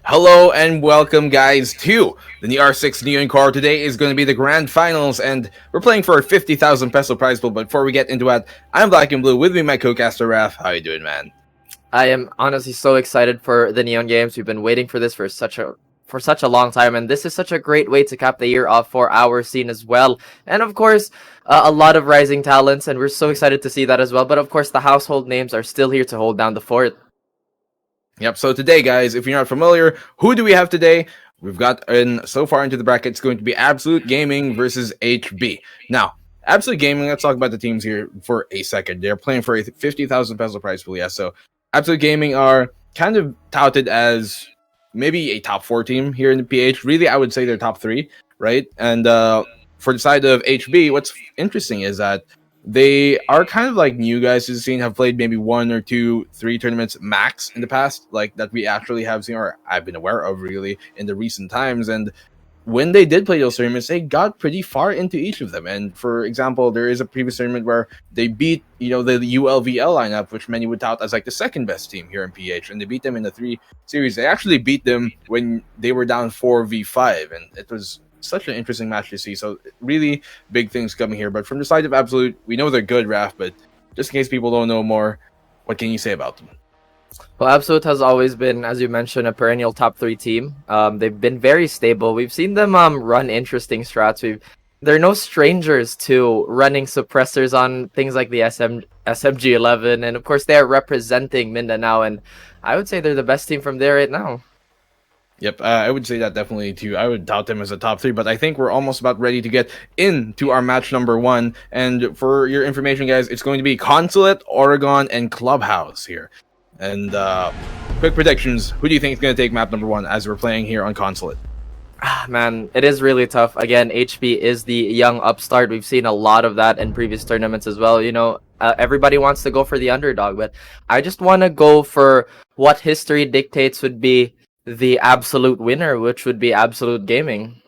Hello and welcome, guys, to the R6 Neon Core. Today is going to be the grand finals, and we're playing for a 50,000 peso prize pool. But before we get into that, I'm Black and Blue. With me, my co-caster Raph. How you doing, man? I am honestly so excited for the Neon Games. We've been waiting for this for such a long time, and this is such a great way to cap the year off for our scene as well. And of course, a lot of rising talents, and we're so excited to see that as well. But of course, the household names are still here to hold down the fort. Yep, so today, guys, if you're not familiar, who do we have today? We've got so far into the bracket, it's going to be Absolute Gaming versus HB. Now, Absolute Gaming, let's talk about the teams here for a second. They're playing for a 50,000 peso prize pool, yeah. So, Absolute Gaming are kind of touted as maybe a top 4 team here in the PH. Really, I would say they're top 3, right? And for the side of HB, what's interesting is that they are kind of like new guys to the scene, have played maybe 1 or 2, 3 tournaments max in the past, like that we actually have seen, or I've been aware of really in the recent times. And when they did play those tournaments, they got pretty far into each of them. And for example, there is a previous tournament where they beat, the ULVL lineup, which many would tout as like the second best team here in PH, and they beat them in the 3 series. They actually beat them when they were down 4v5, and it was such an interesting match to see. So really big things coming here. But from the side of Absolute, we know they're good, Raph, but just in case people don't know more, what can you say about them? Well, Absolute has always been, as you mentioned, a perennial top 3 team. They've been very stable. We've seen them run interesting strats. They're no strangers to running suppressors on things like the SMG11, and of course they are representing Mindanao, and I would say they're the best team from there right now. Yep, I would say that definitely too. I would tout them as a top 3, but I think we're almost about ready to get into our match number 1. And for your information, guys, it's going to be Consulate, Oregon, and Clubhouse here. And quick predictions, who do you think is going to take map number 1 as we're playing here on Consulate? Man, it is really tough. Again, HB is the young upstart. We've seen a lot of that in previous tournaments as well. Everybody wants to go for the underdog, but I just want to go for what history dictates would be the absolute winner, which would be Absolute Gaming.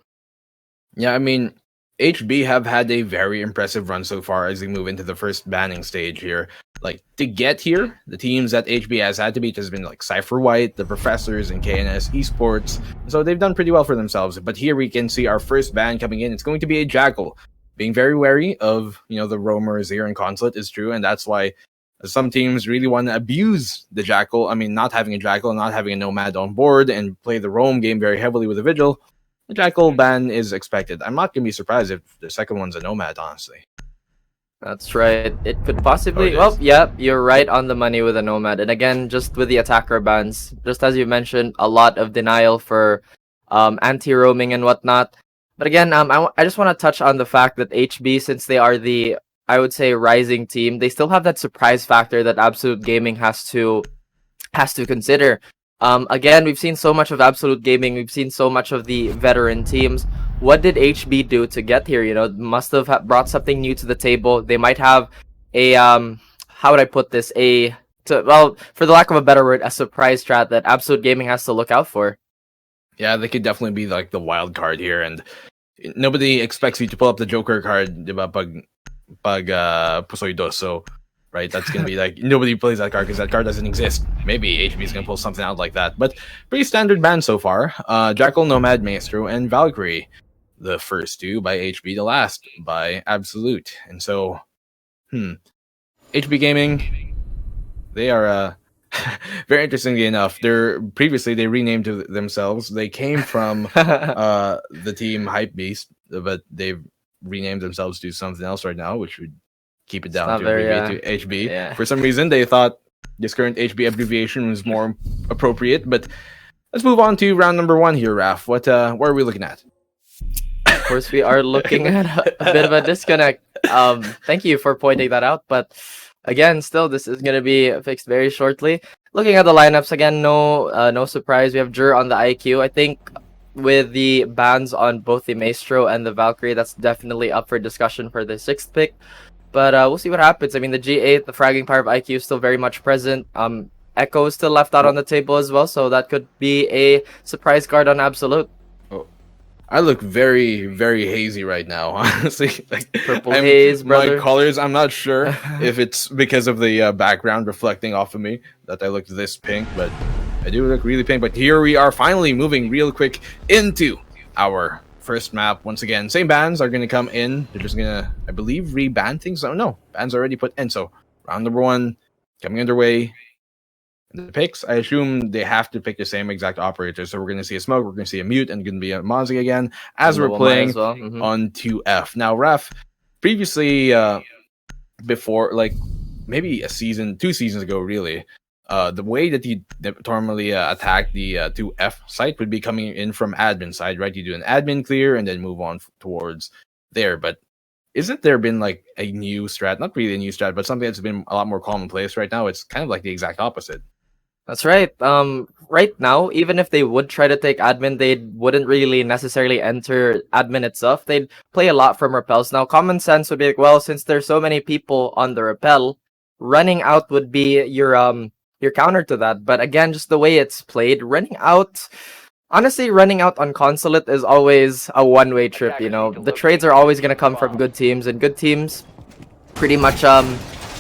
Yeah, I mean, HB have had a very impressive run so far as they move into the first banning stage here. Like, to get here, the teams that HB has had to beat has been like Cypher White, the Professors, and KNS Esports. So they've done pretty well for themselves. But here we can see our first ban coming in. It's going to be a Jackal. Being very wary of, the roamers here in Consulate is true, and that's why some teams really want to abuse the Jackal. I mean, not having a Jackal, not having a Nomad on board, and play the roam game very heavily with a Vigil. The Jackal ban is expected. I'm not going to be surprised if the second one's a Nomad, honestly. That's right. It could possibly... Well, yeah, you're right on the money with a Nomad. And again, just with the attacker bans, just as you mentioned, a lot of denial for anti-roaming and whatnot. But again, I just want to touch on the fact that HB, since they are the, I would say, rising team, they still have that surprise factor that Absolute Gaming has to consider. Again, we've seen so much of Absolute Gaming. We've seen so much of the veteran teams. What did HB do to get here? Must have brought something new to the table. They might have a how would I put this? For the lack of a better word, a surprise strat that Absolute Gaming has to look out for. Yeah, they could definitely be like the wild card here, and nobody expects you to pull up the Joker card, diba, pag Pusoy Dos. So, right, that's going to be like, nobody plays that card because that card doesn't exist. Maybe HB is going to pull something out like that. But pretty standard ban so far. Jackal, Nomad, Maestro, and Valkyrie. The first 2 by HB, the last by Absolute. And so, HB Gaming, they are, very interestingly enough, previously they renamed themselves. They came from the team Hype Beast, but they've renamed themselves to something else right now, which would keep it down to HB. Yeah. For some reason, they thought this current HB abbreviation was more appropriate. But let's move on to round number 1 here, Raph. What are we looking at? Of course, we are looking at a bit of a disconnect. Thank you for pointing that out. But again, still, this is going to be fixed very shortly. Looking at the lineups, again, no surprise. We have Jur on the IQ. I think with the bans on both the Maestro and the Valkyrie, that's definitely up for discussion for the 6th pick. But we'll see what happens. I mean, the G8, the fragging power of IQ is still very much present. Echo is still left out on the table as well, so that could be a surprise card on Absolute. I look very, very hazy right now, honestly. Like, Purple haze, brother. My colors, I'm not sure if it's because of the background reflecting off of me that I look this pink, but I do look really pink, but here we are finally moving real quick into our first map. Once again, same bans are going to come in. They're just going to, I believe, re-ban things. Oh, no. Bans already put in. So, round number 1 coming underway. The picks, I assume they have to pick the same exact operator. So, we're going to see a Smoke, we're going to see a Mute, and going to be a Mozzie again as we're playing well. on 2F. Now, Ref, previously, before, like, maybe a season, 2 seasons ago, really, the way that you normally attack the 2F site would be coming in from admin side, right? You do an admin clear and then move on towards there. But isn't there been like a new strat? Not really a new strat, but something that's been a lot more commonplace right now. It's kind of like the exact opposite. That's right. Right now, even if they would try to take admin, they wouldn't really necessarily enter admin itself. They'd play a lot from repels. Now, common sense would be like, well, since there's so many people on the repel, running out would be your counter to that. But again, just the way it's played, honestly, running out on Consulate is always a one-way trip, you know. The trades are always going to come from good teams, and good teams, pretty much,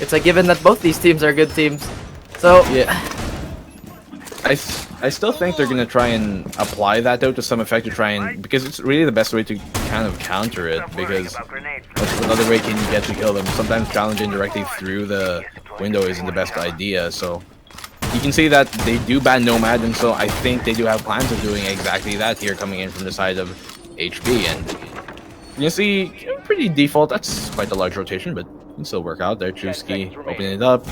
it's a given that both these teams are good teams. So, yeah. I still think they're going to try and apply that, though, to some effect to try and... Because it's really the best way to kind of counter it, because what other way can you get to kill them? Sometimes challenging directly through the window isn't the best idea, so... You can see that they do ban Nomad, and so I think they do have plans of doing exactly that here, coming in from the side of HB, and... You see, pretty default, that's quite a large rotation, but it can still work out there. Chusky opening it up,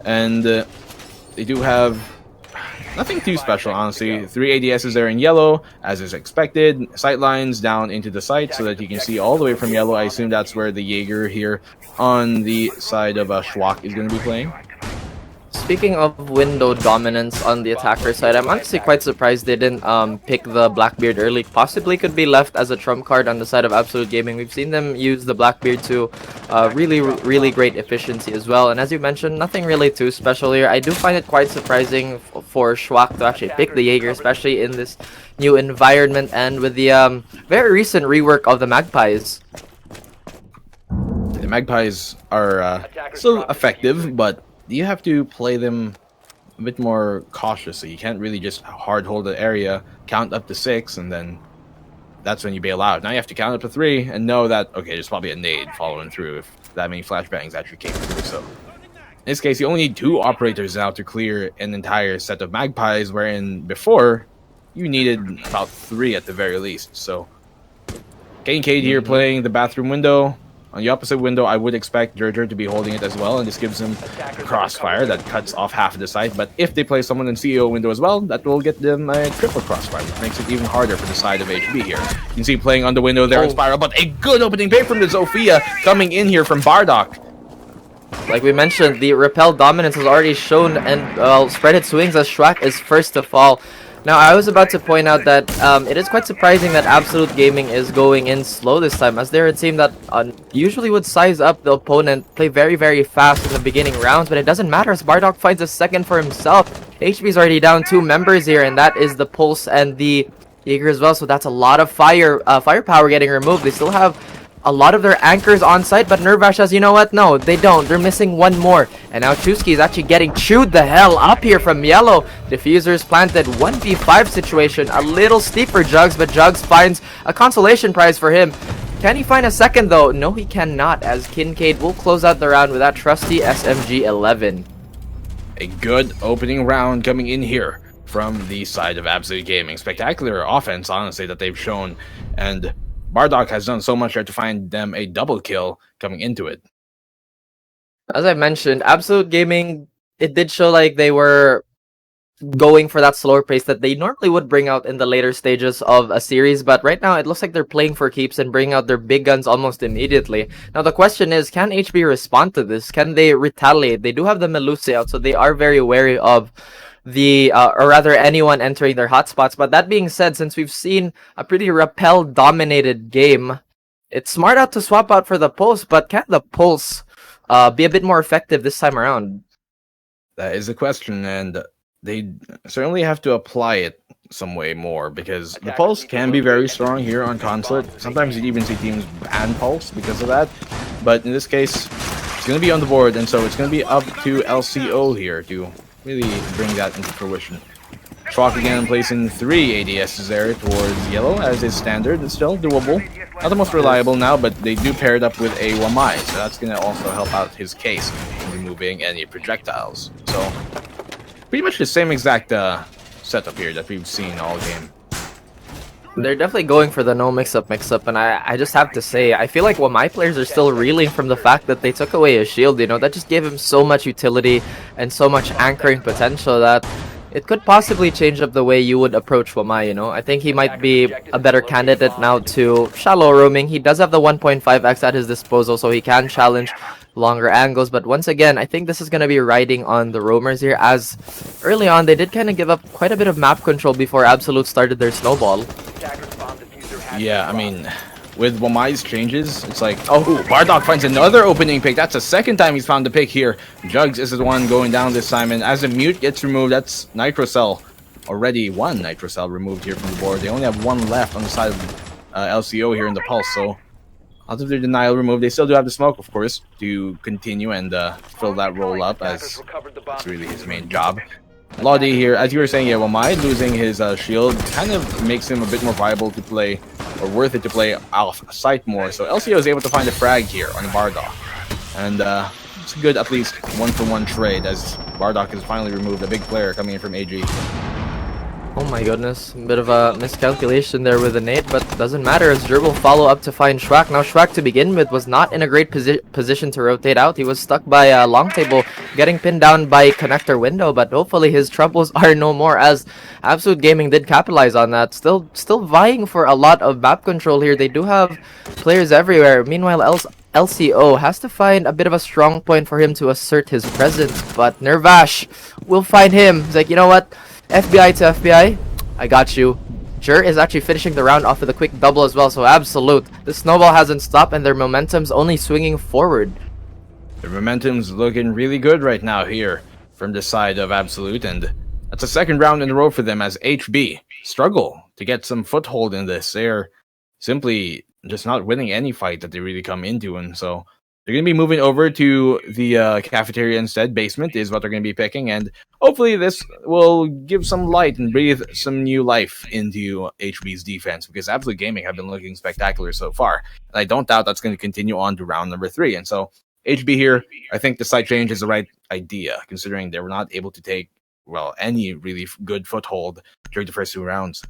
and they do have... Nothing too special, honestly. 3 ADSs there in yellow, as is expected. Sight lines down into the site so that you can see all the way from yellow. I assume that's where the Jaeger here on the side of Schwak is going to be playing. Speaking of window dominance on the attacker side, I'm honestly quite surprised they didn't pick the Blackbeard early. Possibly could be left as a trump card on the side of Absolute Gaming. We've seen them use the Blackbeard to really great efficiency as well. And as you mentioned, nothing really too special here. I do find it quite surprising for Schwak to actually pick the Jaeger, especially in this new environment and with the very recent rework of the Magpies. The Magpies are still effective, but you have to play them a bit more cautiously. You can't really just hard hold the area, count up to 6, and then that's when you bail out. Now you have to count up to 3 and know that, okay, there's probably a nade following through if that many flashbangs actually came through. So in this case, you only need 2 operators now to clear an entire set of Magpies, wherein before you needed about 3 at the very least. So Kane Cade here playing the bathroom window. On the opposite window, I would expect Gerger to be holding it as well, and this gives him a crossfire that cuts off half of the site. But if they play someone in CEO window as well, that will get them a triple crossfire, which makes it even harder for the side of HB here. You can see playing on the window there in Spiral, but a good opening pick from the Zofia coming in here from Bardock. Like we mentioned, the repel dominance has already shown and spread its wings as Schwak is first to fall. Now, I was about to point out that it is quite surprising that Absolute Gaming is going in slow this time, as there it seemed that usually would size up the opponent, play very fast in the beginning rounds, but it doesn't matter as Bardock finds a second for himself. HB is already down 2 members here, and that is the Pulse and the Jaeger as well, so that's a lot of firepower getting removed. They still have a lot of their anchors on site, but Nervash says, you know what? No, they don't. They're missing one more. And now Chusky is actually getting chewed the hell up here from yellow. Diffusers planted 1v5 situation. A little steep for Jugs, but Jugs finds a consolation prize for him. Can he find a second though? No, he cannot, as Kincaid will close out the round with that trusty SMG-11. A good opening round coming in here from the side of Absolute Gaming. Spectacular offense, honestly, that they've shown. And Bardock has done so much there to find them a double kill coming into it. As I mentioned, Absolute Gaming, it did show like they were going for that slower pace that they normally would bring out in the later stages of a series, but right now it looks like they're playing for keeps and bring out their big guns almost immediately. Now the question is, can HB respond to this? Can they retaliate? They do have the Melusi out, so they are very wary of the or rather anyone entering their hotspots. But that being said, since we've seen a pretty repel dominated game, it's smart out to swap out for the Pulse, but can the Pulse be a bit more effective this time around? That is the question, and they certainly have to apply it some way more, because the Pulse can be very strong here on Consulate. Sometimes you even see teams ban Pulse because of that, but in this case, it's going to be on the board, and so it's going to be up to LCO here to really bring that into fruition. Schwak again placing 3 ADSs there towards yellow as is standard. It's still doable. Not the most reliable now, but they do pair it up with a Wamai, so that's going to also help out his case in removing any projectiles. So, pretty much the same exact setup here that we've seen all game. They're definitely going for the no mix-up, and I just have to say, I feel like my players are still reeling from the fact that they took away his shield, you know, that just gave him so much utility and so much anchoring potential that it could possibly change up the way you would approach Wamai, you know. I think he might be a better candidate now to shallow roaming. He does have the 1.5x at his disposal, so he can challenge longer angles, but once again, I think this is going to be riding on the roamers here, as early on they did kind of give up quite a bit of map control before Absolute started their snowball. Yeah, I mean, with Wamai's changes, it's like, oh, Bardock finds another opening pick. That's the second time he's found the pick here. Jugs is the one going down this time, and as the mute gets removed, that's Nitrocell. Already one Nitrocell removed here from the board. They only have one left on the side of LCO here in the Pulse, so out of their denial removed, they still do have the smoke, of course, to continue and fill that roll up, as that's really his main job. Lodi here, as you were saying, yeah, Wamai losing his shield kind of makes him a bit more viable to play, or worth it to play off site more. So LCO is able to find a frag here on Bardock, and it's a good at least 1-for-1 trade, as Bardock has finally removed a big player coming in from AG. Oh my goodness, a bit of a miscalculation there with the nade, but doesn't matter as Jer will follow up to find Schwak. Now Schwak to begin with was not in a great position to rotate out. He was stuck by a long table, getting pinned down by connector window, but hopefully his troubles are no more, as Absolute Gaming did capitalize on that. Still vying for a lot of map control here. They do have players everywhere. Meanwhile, LCO has to find a bit of a strong point for him to assert his presence, but Nervash will find him. He's like, you know what? FBI to FBI, I got you. Jer is actually finishing the round off with a quick double as well, so Absolute. The snowball hasn't stopped and their momentum's only swinging forward. Their momentum's looking really good right now here from the side of Absolute, and that's a second round in a row for them as HB struggle to get some foothold in this. They're simply just not winning any fight that they really come into, and so they're going to be moving over to the cafeteria instead. Basement is what they're going to be picking, and hopefully this will give some light and breathe some new life into HB's defense, because Absolute Gaming have been looking spectacular so far. And I don't doubt that's going to continue on to round number 3. And so HB here, I think the site change is the right idea, considering they were not able to take, well, any really good foothold during the first 2 rounds.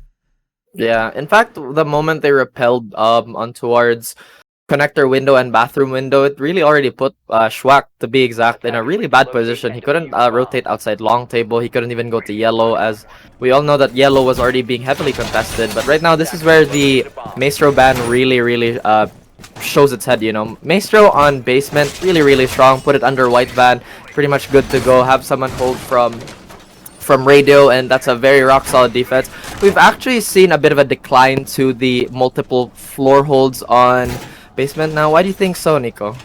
Yeah, in fact, the moment they repelled on towards connector window and bathroom window, it really already put Schwak, to be exact, in a really bad position. He couldn't rotate outside long table. He couldn't even go to yellow, as we all know that yellow was already being heavily contested. But right now, this is where the Maestro ban really shows its head, you know. Maestro on basement, really strong. Put it under white van, pretty much good to go. Have someone hold from radio, and that's a very rock solid defense. We've actually seen a bit of a decline to the multiple floor holds on basement now. Why do you think so, Nico?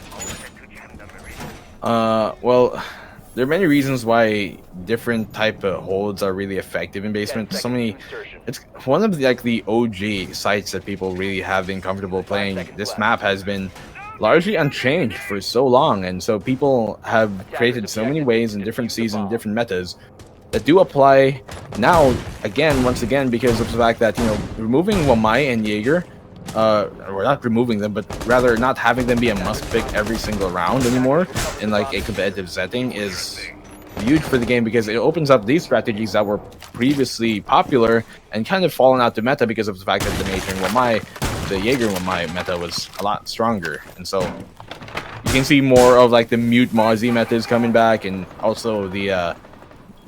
Well, there are many reasons why different type of holds are really effective in basement. So many, it's one of the OG sites that people really have been comfortable playing. This map has been largely unchanged for so long, and so people have created so many ways in different seasons, different metas that do apply now once again because of the fact that, you know, removing Wamai and Jaeger, or not removing them, but rather not having them be a must pick every single round anymore in like a competitive setting is huge for the game, because it opens up these strategies that were previously popular and kind of fallen out the meta because of the fact that the Major and Wamai, the Jaeger and Wamai meta was a lot stronger. And so you can see more of like the mute Mozzie metas coming back, and also the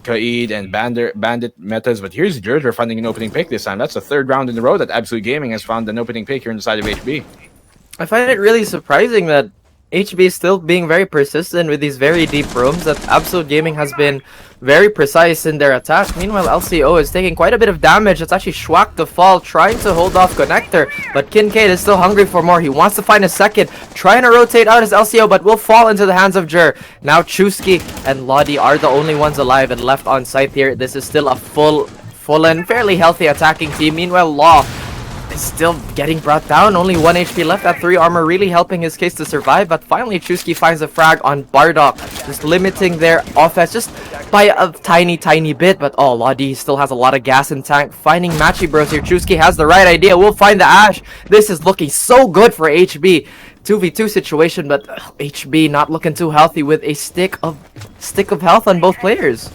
Kaid and Bandit metas. But here's Jerger finding an opening pick this time. That's the 3rd round in a row that Absolute Gaming has found an opening pick here on the side of HB. I find it really surprising that HB is still being very persistent with these very deep roams, that Absolute Gaming has been very precise in their attack. Meanwhile, LCO is taking quite a bit of damage. It's actually Schwak to fall, trying to hold off Connector, but Kincaid is still hungry for more. He wants to find a second, trying to rotate out his LCO, but will fall into the hands of Jer. Now Chusky and Lodi are the only ones alive and left on site here. This is still a full and fairly healthy attacking team. Meanwhile, Law is still getting brought down. Only 1 HP left at 3 armor, really helping his case to survive. But finally, Chusky finds a frag on Bardock, just limiting their offense just by a tiny bit. But oh, Lodi still has a lot of gas in tank. Finding Matchy Bros here. Chusky has the right idea. We'll find the Ash. This is looking so good for HB. 2v2 situation, but HB not looking too healthy with a stick of health on both players.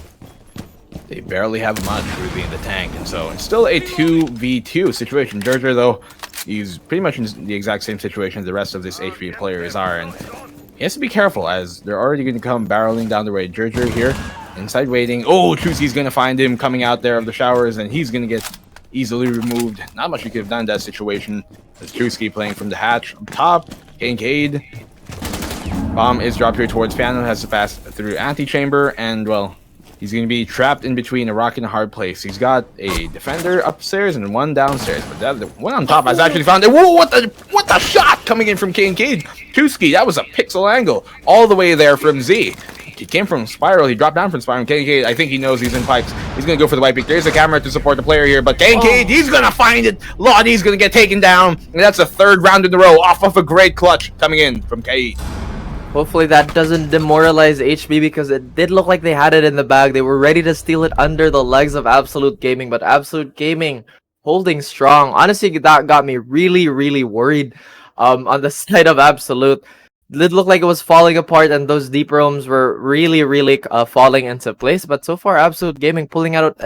They barely have much really in the tank, and so it's still a 2v2 situation. Gerger, though, he's pretty much in the exact same situation the rest of this HB players are, and he has to be careful as they're already going to come barreling down the way. Gerger here, inside waiting. Oh, Chusky's going to find him coming out there of the showers, and he's going to get easily removed. Not much you could have done in that situation. As Chusky playing from the hatch up top. Kincaid. Bomb is dropped here towards Phantom, has to pass through antechamber, and well, he's going to be trapped in between a rock and a hard place. He's got a defender upstairs and one downstairs, but the one on top has actually found it. Whoa, what the shot coming in from Kincaid. Chusky, that was a pixel angle all the way there from Z. He came from Spiral, he dropped down from Spiral. Kincaid, I think he knows he's in pipes. He's going to go for the white pick. There's a camera to support the player here, but Kincaid, he's going to find it. Lodi's going to get taken down, and that's the 3rd round in a row off of a great clutch coming in from Kaid. Hopefully that doesn't demoralize HB because it did look like they had it in the bag. They were ready to steal it under the legs of Absolute Gaming, but Absolute Gaming holding strong. Honestly, that got me really worried on the side of Absolute. It looked like it was falling apart, and those deep roams were really falling into place. But so far, Absolute Gaming pulling out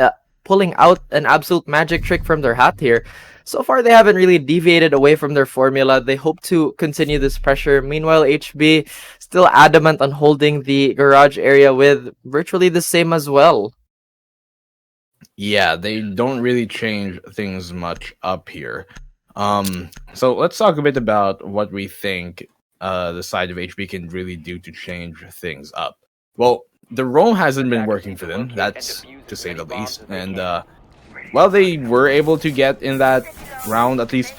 an absolute magic trick from their hat here. So far, they haven't really deviated away from their formula. They hope to continue this pressure. Meanwhile, HB still adamant on holding the garage area with virtually the same as well. Yeah, they don't really change things much up here. So let's talk a bit about what we think the side of HB can really do to change things up. Well, the roam hasn't been working for them, that's to say the least, and well, they were able to get in that round, at least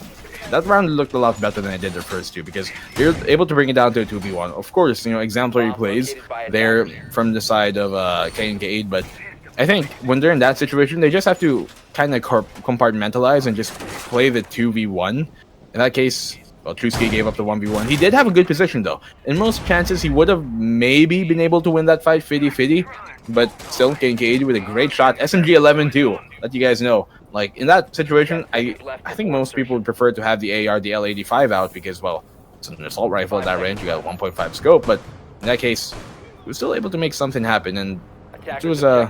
that round looked a lot better than it did their first two, because they were able to bring it down to a 2v1. Of course, exemplary plays there from the side of K&K8, but I think when they're in that situation, they just have to kind of compartmentalize and just play the 2v1. In that case, well, Chusky gave up the 1v1. He did have a good position, though. In most chances, he would have maybe been able to win that fight 50-50, but still, K&K8 with a great shot. SMG 11 too, let you guys know. Like, in that situation, I think most people would prefer to have the AR, the L85 out, because, well, it's an assault rifle at that range. You got a 1.5 scope, but in that case, he was still able to make something happen, and it was, I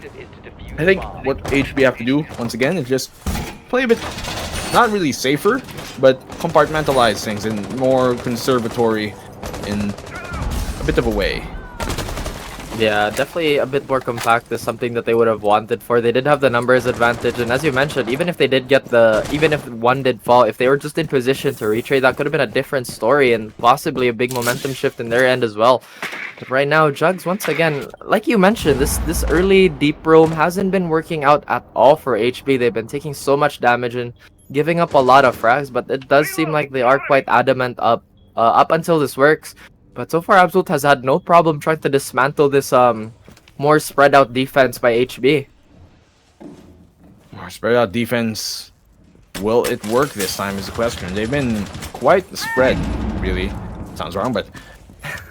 think what HB have to do, once again, is just play a bit, not really safer, but compartmentalize things in more conservatory, in a bit of a way. Yeah, definitely a bit more compact is something that they would have wanted for. They did have the numbers advantage, and as you mentioned, even if they did get even if one did fall, if they were just in position to retrade, that could have been a different story and possibly a big momentum shift in their end as well. But right now, Jugs, once again, like you mentioned, this early deep roam hasn't been working out at all for HB. They've been taking so much damage and giving up a lot of frags, but it does seem like they are quite adamant up until this works. But so far, Absolute has had no problem trying to dismantle this more spread out defense by HB. More spread out defense. Will it work this time is the question. They've been quite spread, really. Sounds wrong, but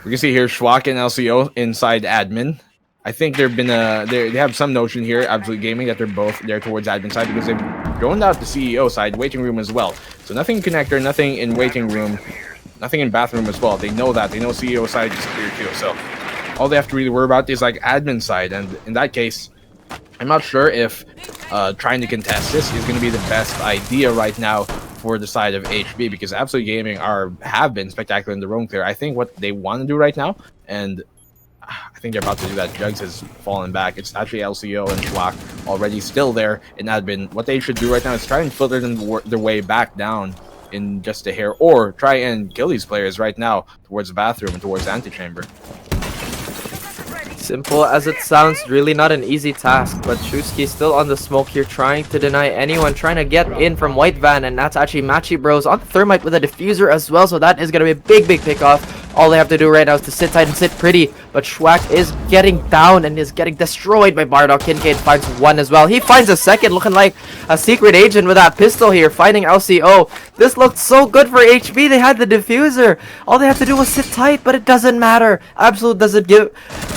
we can see here Schwak and LCO inside admin. I think they've been they have some notion here, Absolute Gaming, that they're both there towards admin side, because they've thrown out the CEO side, waiting room as well. So nothing in connector, nothing in waiting room. Nothing in bathroom as well. They know that. They know CEO side is clear too. So all they have to really worry about is like admin side. And in that case, I'm not sure if trying to contest this is going to be the best idea right now for the side of HB, because Absolute Gaming have been spectacular in the roam clear. I think what they want to do right now, and I think they're about to do that. Jugs has fallen back. It's actually LCO and Schwak already still there in admin. What they should do right now is try and filter their way back down in just a hair, or try and kill these players right now towards the bathroom and towards antechamber. Simple as it sounds, really not an easy task, but Chusky still on the smoke here, trying to deny anyone trying to get in from White Van, and that's actually Matchy Bros on the Thermite with a diffuser as well, so that is going to be a big pick off All they have to do right now is to sit tight and sit pretty. But Schwack is getting down and is getting destroyed by Bardock. Kincaid finds one as well. He finds a second, looking like a secret agent with that pistol here, finding LCO. This looked so good for HB. They had the diffuser. All they have to do was sit tight, but it doesn't matter. Absolute doesn't give...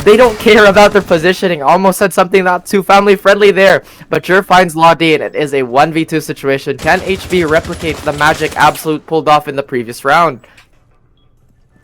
They don't care about their positioning. Almost said something not too family friendly there. But Jur finds Lodi, and it is a 1v2 situation. Can HB replicate the magic Absolute pulled off in the previous round?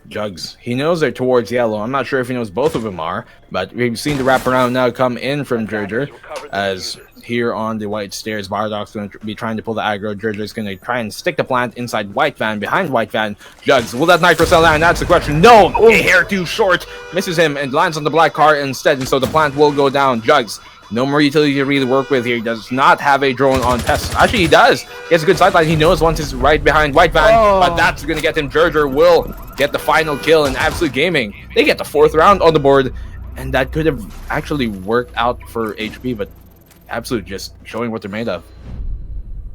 Jugs. He knows they're towards yellow. I'm not sure if he knows both of them are, but we've seen the wraparound now come in from Jurger. As here on the white stairs, Bardock's going to be trying to pull the aggro. Jurger's going to try and stick the plant inside White Van, behind White Van. Jugs, will that Nitro Cell land? That's the question. No! A hair too short. Misses him and lands on the black car instead, and so the plant will go down. Jugs. No more utility to really work with here. He does not have a drone on test. Actually, he does. He has a good sideline. He knows once he's right behind White Van, but that's going to get him. Jurger will get the final kill in Absolute Gaming. They get the 4th round on the board, and that could have actually worked out for HB, but Absolute just showing what they're made of.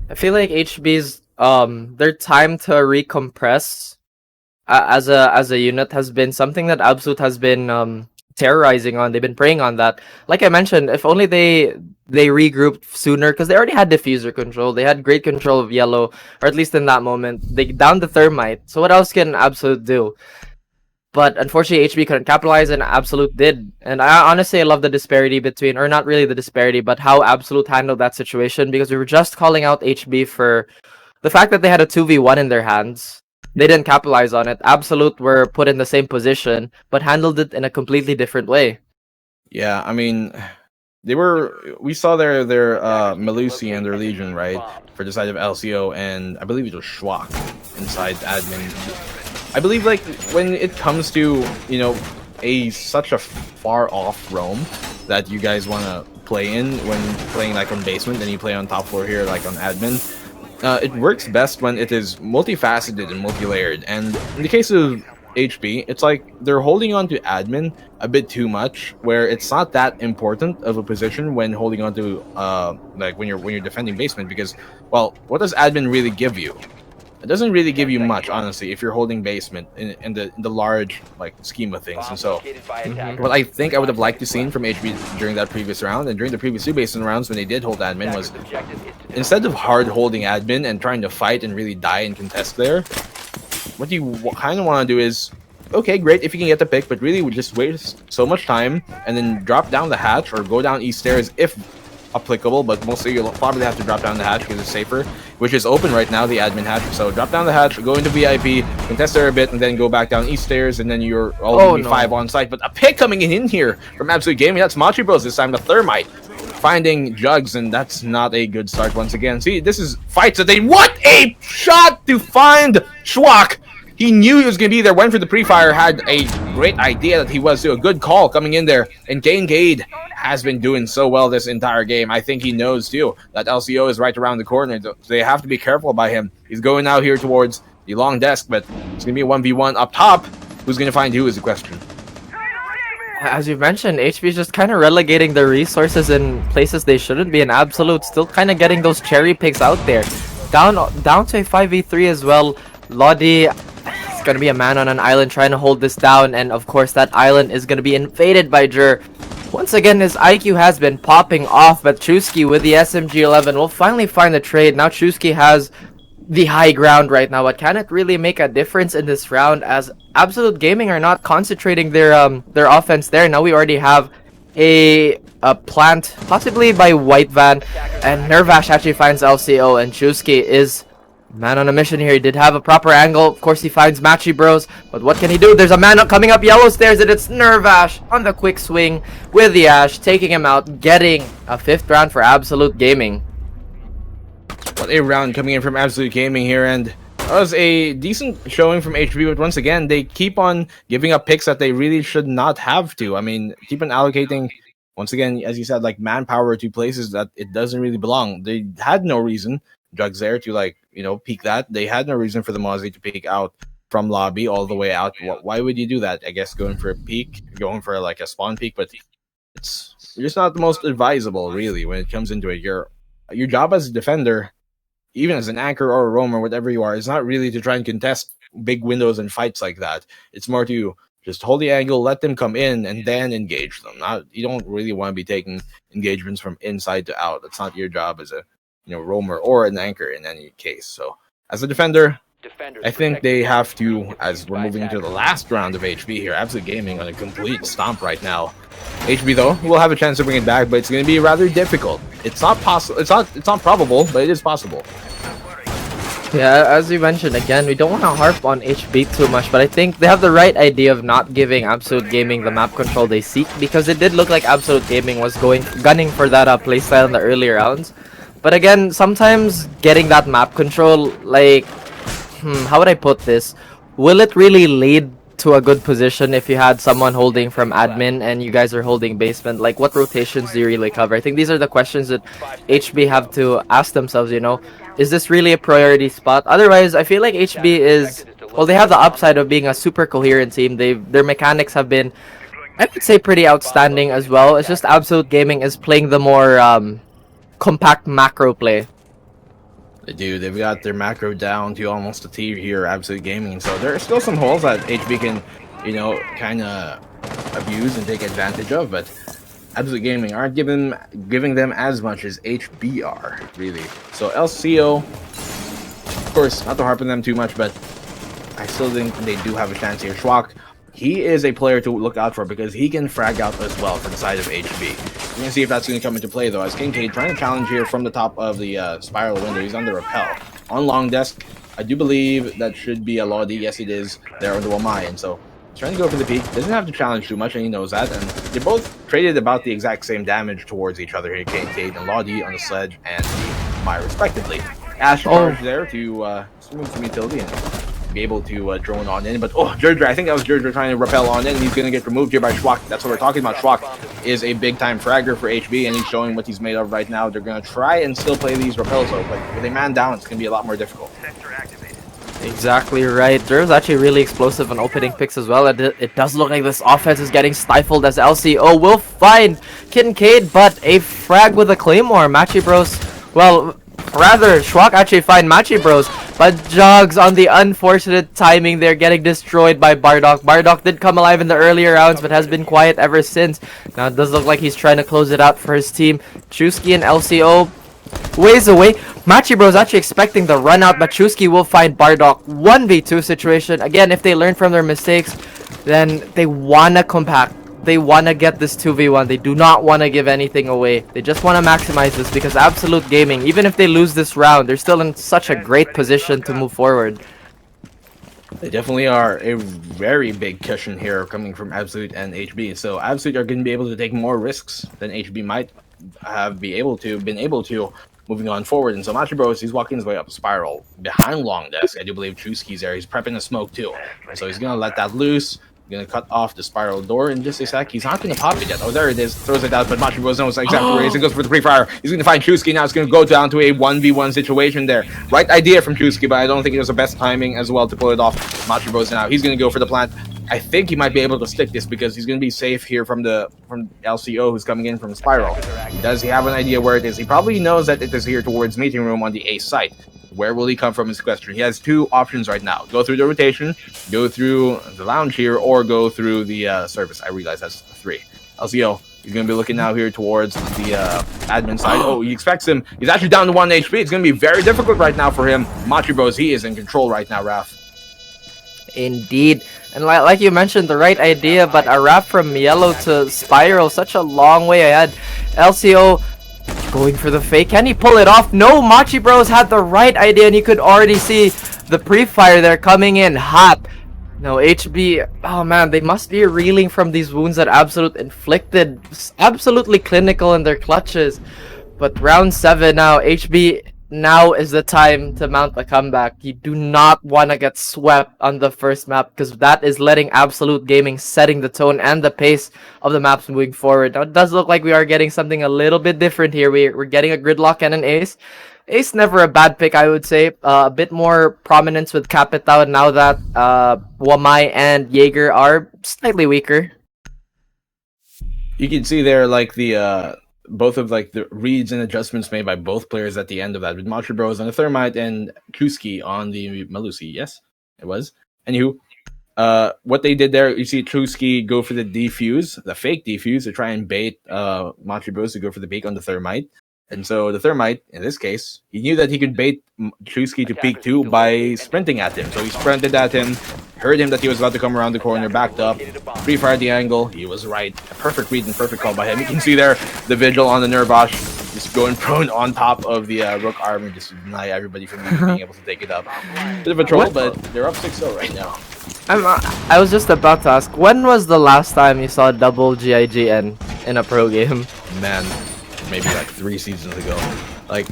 I feel like HB's their time to recompress as a unit has been something that Absolute has been terrorizing on. They've been preying on that. Like I mentioned, if only they regrouped sooner, because they already had diffuser control. They had great control of yellow, or at least in that moment. They downed the thermite. So what else can Absolute do? But unfortunately, HB couldn't capitalize, and Absolute did. And I honestly love the disparity between, or not really the disparity, but how Absolute handled that situation, because we were just calling out HB for the fact that they had a 2v1 in their hands. They didn't capitalize on it. Absolute were put in the same position, but handled it in a completely different way. Yeah, I mean, we saw their Melusi and their Legion, right? For the side of LCO, and I believe it was Schwach inside admin. I believe, like, when it comes to, you know, such a far off roam that you guys want to play in when playing, like, on basement, and you play on top floor here, like, on admin, it works best when it is multifaceted and multi-layered. And in the case of HB, it's like they're holding on to admin a bit too much, where it's not that important of a position when holding on to like when you're defending basement, because, well, what does admin really give you? It doesn't really give you much, honestly, if you're holding basement in the large, like, scheme of things. And so, what I think I would have liked to seen from HB during that previous round and during the previous 2 basement rounds when they did hold admin was, instead of hard holding admin and trying to fight and really die and contest there, what you kind of want to do is, okay, great if you can get the pick, but really we just waste so much time and then drop down the hatch or go down east stairs if applicable, but mostly you'll probably have to drop down the hatch because it's safer, which is open right now, the admin hatch. So drop down the hatch, go into VIP, contest there a bit, and then go back down east stairs, and then you're all 5 on site. But a pick coming in here from Absolute Gaming. That's Machi Bros this time, the Thermite finding Jugs, and that's not a good start once again. See, this is fights that what a shot to find Schwach. He knew he was going to be there, went for the pre-fire, had a great idea that he was, a good call coming in there. And Gade has been doing so well this entire game. I think he knows, too, that LCO is right around the corner. So they have to be careful by him. He's going out here towards the long desk, but it's going to be a 1v1 up top. Who's going to find who is the question. As you mentioned, HB is just kind of relegating their resources in places they shouldn't be. And Absolute still kind of getting those cherry picks out there. Down to a 5v3 as well. Lodi is going to be a man on an island trying to hold this down, and of course that island is going to be invaded by Jur. Once again, his IQ has been popping off, but Chusky with the SMG-11 will finally find the trade. Now Chusky has the high ground right now, but can it really make a difference in this round, as Absolute Gaming are not concentrating their offense there. Now we already have a plant, possibly by White Van, and Nervash actually finds LCO, and Chusky is man on a mission here. He did have a proper angle. Of course, he finds Machi Bros, but what can he do? There's a man coming up yellow stairs, and it's Nervash on the quick swing with the Ash, taking him out, getting a 5th round for Absolute Gaming. What a round coming in from Absolute Gaming here, and that was a decent showing from HB, but once again, they keep on giving up picks that they really should not have to. I mean, keep on allocating, once again, as you said, like, manpower to places that it doesn't really belong. They had no reason, Drugs there, to, like, you know, peek that. They had no reason for the Mozzie to peek out from lobby all the way out. Why would you do that? I guess going for a peek, going for, like, a spawn peek, but it's just not the most advisable, really, when it comes into it. Your job as a defender, even as an anchor or a roamer, whatever you are, is not really to try and contest big windows and fights like that. It's more to just hold the angle, let them come in, and then engage them. Not you don't really want to be taking engagements from inside to out. That's not your job as a roamer or an anchor in any case. So as a defender, I think they have to, as we're moving into the last round of HB here, Absolute Gaming on a complete stomp right now. HB though will have a chance to bring it back, but it's going to be rather difficult. It's not possible. It's not probable, but it is possible. Yeah, as you mentioned, again, we don't want to harp on HB too much, but I think they have the right idea of not giving Absolute Gaming the map control they seek, because it did look like Absolute Gaming was gunning for that playstyle in the earlier rounds. But again, sometimes getting that map control, like, how would I put this? Will it really lead to a good position if you had someone holding from admin and you guys are holding basement? Like, what rotations do you really cover? I think these are the questions that HB have to ask themselves, Is this really a priority spot? Otherwise, I feel like HB is... Well, they have the upside of being a super coherent team. Their mechanics have been, I would say, pretty outstanding as well. It's just Absolute Gaming is playing the more compact macro play. They've got their macro down to almost a T here, Absolute Gaming. So there are still some holes that HB can, kind of abuse and take advantage of, but Absolute Gaming aren't giving them as much as HB are, really. So LCO, of course, not to harp on them too much, but I still think they do have a chance here. Schwak, he is a player to look out for because he can frag out as well for the side of HB. We're going to see if that's going to come into play, though, as Kincaid trying to challenge here from the top of the spiral window. He's on the rappel. On long desk, I do believe that should be a Lodi. Yes, it is. There on the Wamai, and so he's trying to go for the peak. Doesn't have to challenge too much, and he knows that. And they both traded about the exact same damage towards each other here, Kincaid and Lodi on the sledge and the Wamai, respectively. Ash charge there to move some utility and be able to drone on in, but Jerdra, I think that was Jerdra trying to rappel on in, and he's going to get removed here by Schwak. That's what we're talking about. Schwak is a big-time fragger for HB, and he's showing what he's made of right now. They're going to try and still play these rappels, though, but with a man down, it's going to be a lot more difficult. Exactly right. Jerd's actually really explosive on opening picks as well. It does look like this offense is getting stifled as LCO will find Kincaid, but a frag with a Claymore. Machi Bros, well, rather, Schwak actually find Machi Bros, but Jogs on the unfortunate timing there, getting destroyed by Bardock. Bardock did come alive in the earlier rounds, but has been quiet ever since. Now it does look like he's trying to close it out for his team. Chusky and LCO ways away. Machi Bros actually expecting the run out, but Chusky will find Bardock. 1v2 situation. Again, if they learn from their mistakes, then they wanna compact. They want to get this 2v1. They do not want to give anything away. They just want to maximize this because Absolute Gaming, even if they lose this round, they're still in such a great position to move forward. They definitely are a very big cushion here coming from Absolute and HB. So Absolute are going to be able to take more risks than HB might have been able to moving on forward. And so Machi Bros, he's walking his way up a spiral behind long desk. I do believe Chusky's there. He's prepping a smoke too. So he's going to let that loose. Gonna cut off the spiral door in just a sec. He's not gonna pop it yet. Oh, there it is. Throws it out, but Machi Bros knows exactly where he is and goes for the pre-fire. He's gonna find Chusky now. It's gonna go down to a 1v1 situation there. Right idea from Chusky, but I don't think it was the best timing as well to pull it off. Machi Bros now. He's gonna go for the plant. I think he might be able to stick this because he's gonna be safe here from LCO who's coming in from spiral. Does he have an idea where it is? He probably knows that it is here towards meeting room on the A site. Where will he come from is the question. He has two options right now. Go through the rotation, go through the lounge here, or go through the service. I realize that's three. LCO, he's going to be looking now here towards the admin side. Oh, he expects him. He's actually down to 1 HP. It's going to be very difficult right now for him. Machi Bros, he is in control right now, Raf. Indeed. And like you mentioned, the right idea, but a wrap from yellow to spiral, such a long way ahead. LCO going for the fake. Can he pull it off? No, Machi Bros had the right idea, and you could already see the pre-fire there coming in hot. No, HB, oh man, they must be reeling from these wounds that Absolute inflicted. Absolutely clinical in their clutches. But round 7 now, HB, now is the time to mount the comeback. You do not want to get swept on the first map because that is letting Absolute Gaming setting the tone and the pace of the maps moving forward. Now, it does look like we are getting something a little bit different here. We're getting a gridlock and an ace. Ace never a bad pick, I would say. A bit more prominence with Capitao now that Wamai and Jaeger are slightly weaker. You can see there like the both of like the reads and adjustments made by both players at the end of that, with Machi Bros on the Thermite and Chusky on the Malusi, yes? It was. Anywho, what they did there, you see Truski go for the defuse, the fake defuse, to try and bait Matribos to go for the peek on the Thermite. And so the Thermite, in this case, he knew that he could bait Truski to peek too by sprinting at him. So he sprinted at him, heard him that he was about to come around the corner, backed up, pre-fired the angle. He was right. A perfect read and perfect call by him. You can see there the Vigil on the Nervash just going prone on top of the Rook armor, just to deny everybody from being able to take it up. Bit of a troll, but they're up 6-0 right now. I was just about to ask, when was the last time you saw double GIGN in a pro game? Man, maybe like 3 seasons ago. Like,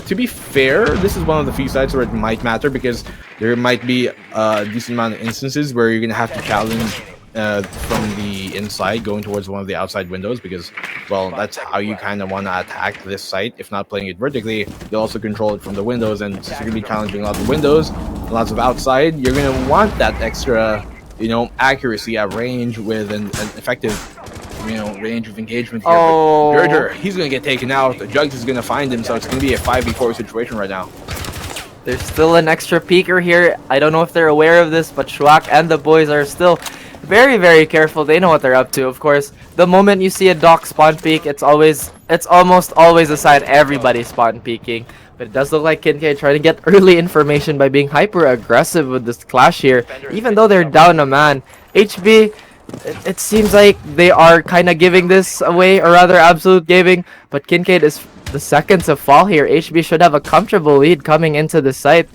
to be fair, this is one of the few sites where it might matter because there might be a decent amount of instances where you're gonna have to challenge from the inside going towards one of the outside windows because, well, that's how you kind of want to attack this site. If not playing it vertically, you'll also control it from the windows, and since you're going to be challenging lots of windows, lots of outside, you're going to want that extra, accuracy at range with an effective, range of engagement here. Oh. But Gerger, he's going to get taken out. The Jugs is going to find him, so it's going to be a 5v4 situation right now. There's still an extra peeker here. I don't know if they're aware of this, but Schwak and the boys are still very, very careful. They know what they're up to, of course. The moment you see a Doc spawn peek, it's almost always a sign everybody's spawn peeking. But it does look like Kincaid trying to get early information by being hyper aggressive with this clash here. Even though they're down a man, HB, it seems like they are kind of giving this away, or rather Absolute Gaming. But Kincaid is the second to fall here. HB should have a comfortable lead coming into the site.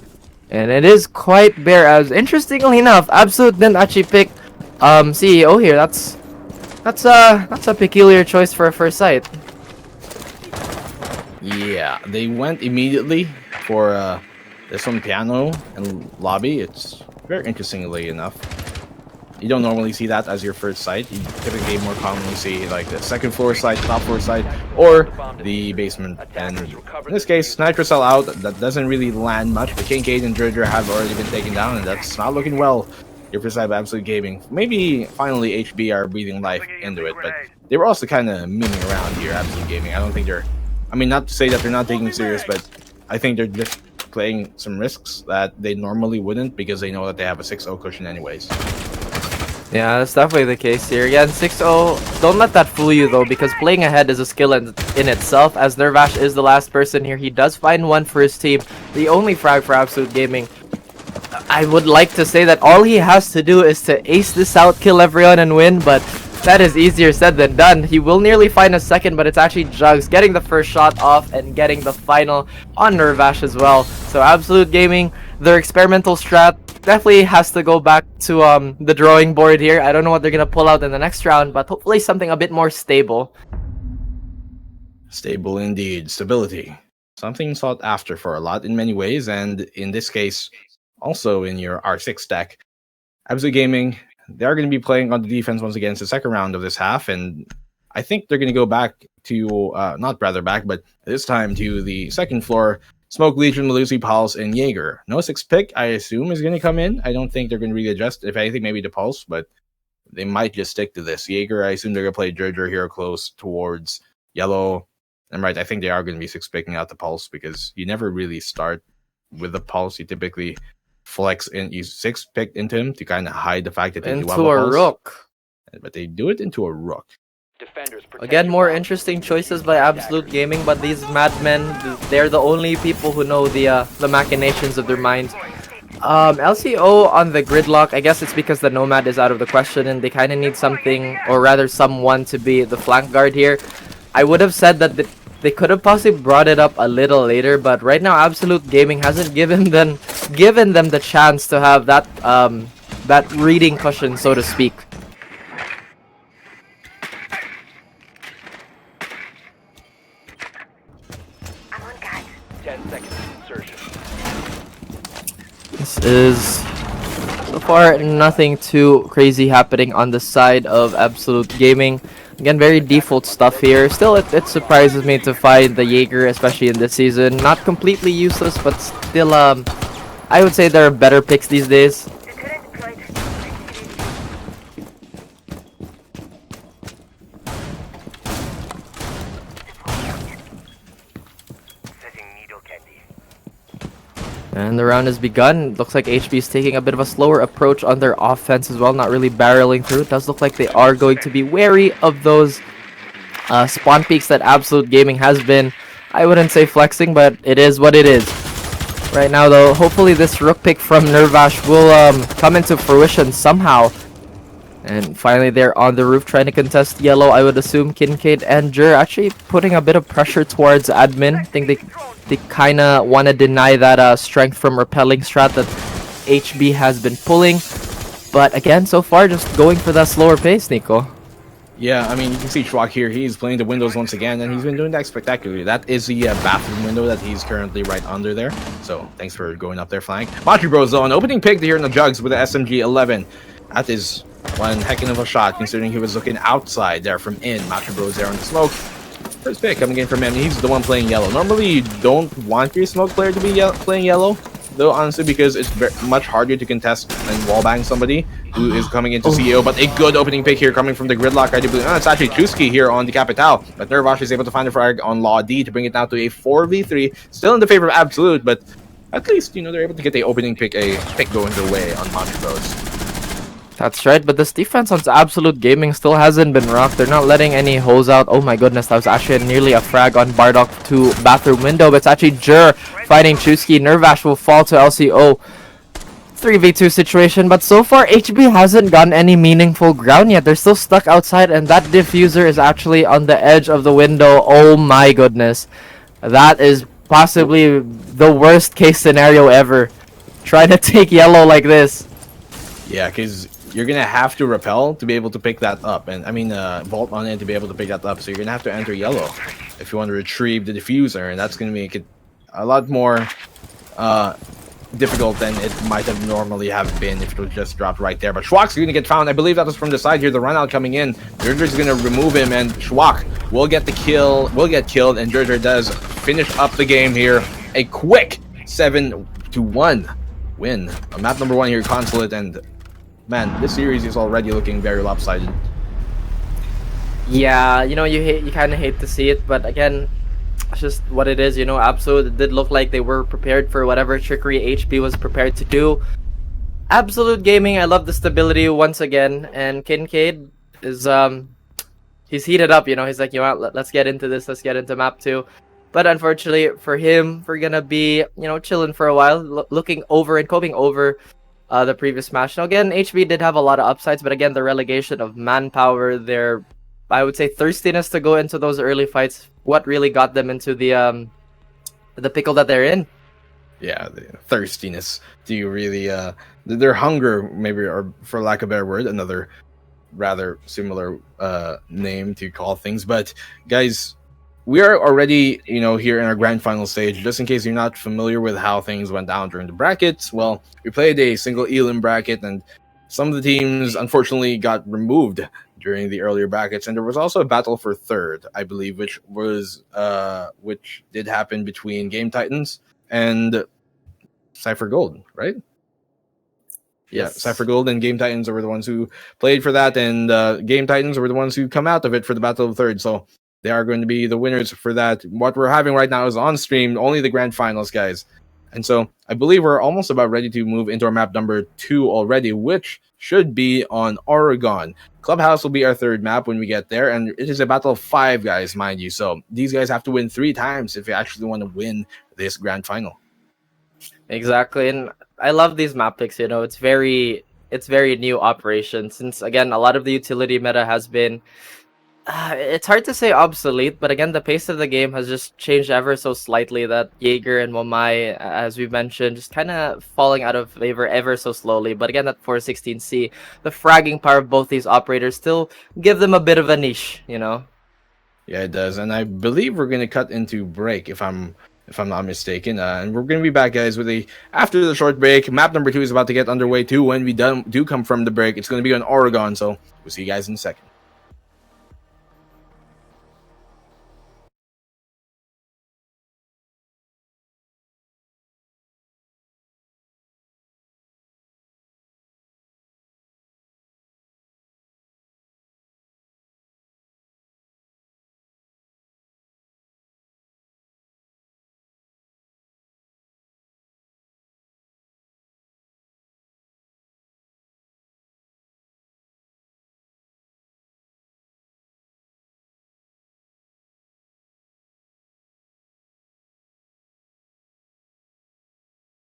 And it is quite bare, as interestingly enough, Absolute didn't actually pick CEO here. That's a peculiar choice for a first sight. Yeah, they went immediately for this one piano and lobby. It's very interestingly enough. You don't normally see that as your first sight. You typically more commonly see like the second floor site, top floor site, or the basement. And in this case, Nitrocell out. That doesn't really land much. But Kincaid and Dredger have already been taken down, and that's not looking well. Your first side of Absolute Gaming. Maybe finally HB are breathing life into it, but they were also kind of memeing around here, Absolute Gaming. I don't think they're... I mean, not to say that they're not taking it serious, but I think they're just playing some risks that they normally wouldn't because they know that they have a 6-0 cushion anyways. Yeah, that's definitely the case here. Again, 6-0. Don't let that fool you, though, because playing ahead is a skill in itself, as Nervash is the last person here. He does find one for his team, the only frag for Absolute Gaming. I would like to say that all he has to do is to ace this out, kill everyone, and win, but that is easier said than done. He will nearly find a second, but it's actually Jugs getting the first shot off and getting the final on Nervash as well. So Absolute Gaming, their experimental strat definitely has to go back to the drawing board here. I don't know what they're going to pull out in the next round, but hopefully something a bit more stable. Stable indeed. Stability. Something sought after for a lot in many ways, and in this case, also in your R6 deck. Absolute Gaming, they are going to be playing on the defense once again. It's the second round of this half, and I think they're going to go back to, not rather back, but this time to the second floor. Smoke, Legion, Melusi, Pulse, and Jaeger. No 6 pick, I assume, is going to come in. I don't think they're going to really adjust. If anything, maybe the Pulse, but they might just stick to this. Jaeger, I assume they're going to play Dredger here close towards yellow. And right, I think they are going to be 6 picking out the Pulse because you never really start with the Pulse. You typically flex in, you 6 picked into him to kind of hide the fact that they do have a Pulse. Rook. But they do it into a Rook. Again, more interesting choices by Absolute Gaming, but these madmen, they're the only people who know the machinations of their minds. LCO on the gridlock, I guess it's because the Nomad is out of the question and they kind of need something, or rather someone, to be the flank guard here. I would have said that they could have possibly brought it up a little later, but right now Absolute Gaming hasn't given them the chance to have that that reading cushion, so to speak. This is, so far, nothing too crazy happening on the side of Absolute Gaming. Again, very default stuff here. Still, it surprises me to find the Jaeger, especially in this season. Not completely useless, but still, I would say there are better picks these days. And the round has begun. Looks like HB is taking a bit of a slower approach on their offense as well, not really barreling through. It does look like they are going to be wary of those spawn peaks that Absolute Gaming has been, I wouldn't say flexing, but it is what it is. Right now, though, hopefully this rook pick from Nervash will come into fruition somehow. And finally, they're on the roof trying to contest yellow. I would assume Kincaid and Jur actually putting a bit of pressure towards admin. I think they kind of want to deny that strength from repelling strat that HB has been pulling. But again, so far, just going for that slower pace, Nico. Yeah, I mean, you can see Schwak here. He's playing the windows once again, and he's been doing that spectacularly. That is the bathroom window that he's currently right under there. So, thanks for going up there, flank. Machi Bros, though, an opening pick here in the jugs with the SMG-11. That is one heck of a shot, considering he was looking outside there from in. Machi Bros there on the smoke. First pick coming in from him. He's the one playing yellow. Normally, you don't want your smoke player to be playing yellow, though, honestly, because it's much harder to contest and wallbang somebody who is coming into CEO. But a good opening pick here coming from the gridlock. I do believe it's actually Chusky here on the Capital, but Nervash is able to find the frag on Law D to bring it down to a 4v3, still in the favor of Absolute, but at least, you know, they're able to get the opening pick, a pick going their way on Montrose. That's right, but this defense on Absolute Gaming still hasn't been rocked. They're not letting any holes out. Oh my goodness, that was actually nearly a frag on Bardock to bathroom window, but it's actually Jur fighting Chusky. Nervash will fall to LCO. 3v2 situation, but so far HB hasn't gotten any meaningful ground yet. They're still stuck outside, and that diffuser is actually on the edge of the window. Oh my goodness. That is possibly the worst case scenario ever. Trying to take yellow like this. Yeah, because you're going to have to repel to be able to pick that up. And I mean, vault on it to be able to pick that up. So you're going to have to enter yellow if you want to retrieve the diffuser. And that's going to make it a lot more difficult than it might have normally have been if it was just dropped right there. But Schwak's going to get found. I believe that was from the side here. The run out coming in. Jurger's going to remove him, and Schwak will get the kill. Will get killed, and Jurger does finish up the game here. A quick 7-1 win on map number 1 here, Consulate. And man, this series is already looking very lopsided. Yeah, you know, you kind of hate to see it, but again, it's just what it is, you know. Absolute, it did look like they were prepared for whatever trickery HB was prepared to do. Absolute Gaming, I love the stability once again, and Kincaid is he's heated up, you know. He's like, you know what, let's get into this, let's get into map 2. But unfortunately for him, we're gonna be, you know, chilling for a while, looking over and coping over the previous match. Now again, HB did have a lot of upsides, but again, the relegation of manpower, their, I would say, thirstiness to go into those early fights, what really got them into the pickle that they're in. Yeah, the thirstiness. Do you really their hunger, maybe, or for lack of a better word, another rather similar name to call things. But guys, we are already, you know, here in our grand final stage. Just in case you're not familiar with how things went down during the brackets, well, we played a single elim bracket, and some of the teams unfortunately got removed during the earlier brackets, and there was also a battle for third, I believe, which did happen between Game Titans and Cypher Gold, right? Yes. Yeah, Cypher Gold and Game Titans were the ones who played for that, and Game Titans were the ones who come out of it for the battle of third. So they are going to be the winners for that. What we're having right now is on stream only the grand finals, guys. And so I believe we're almost about ready to move into our map number 2 already, which should be on Oregon. Clubhouse will be our third map when we get there, and it is a battle of 5 guys, mind you. So these guys have to win 3 times if you actually want to win this grand final. Exactly, and I love these map picks. You know, it's very new operation, since again a lot of the utility meta has been. It's hard to say obsolete, but again, the pace of the game has just changed ever so slightly. That Jaeger and Momai, as we mentioned, just kind of falling out of favor ever so slowly. But again, that 416C, the fragging power of both these operators still give them a bit of a niche, you know? Yeah, it does. And I believe we're going to cut into break if I'm not mistaken. And we're going to be back, guys, with after the short break. Map number 2 is about to get underway too. When we do come from the break, it's going to be on Oregon. So we'll see you guys in a second.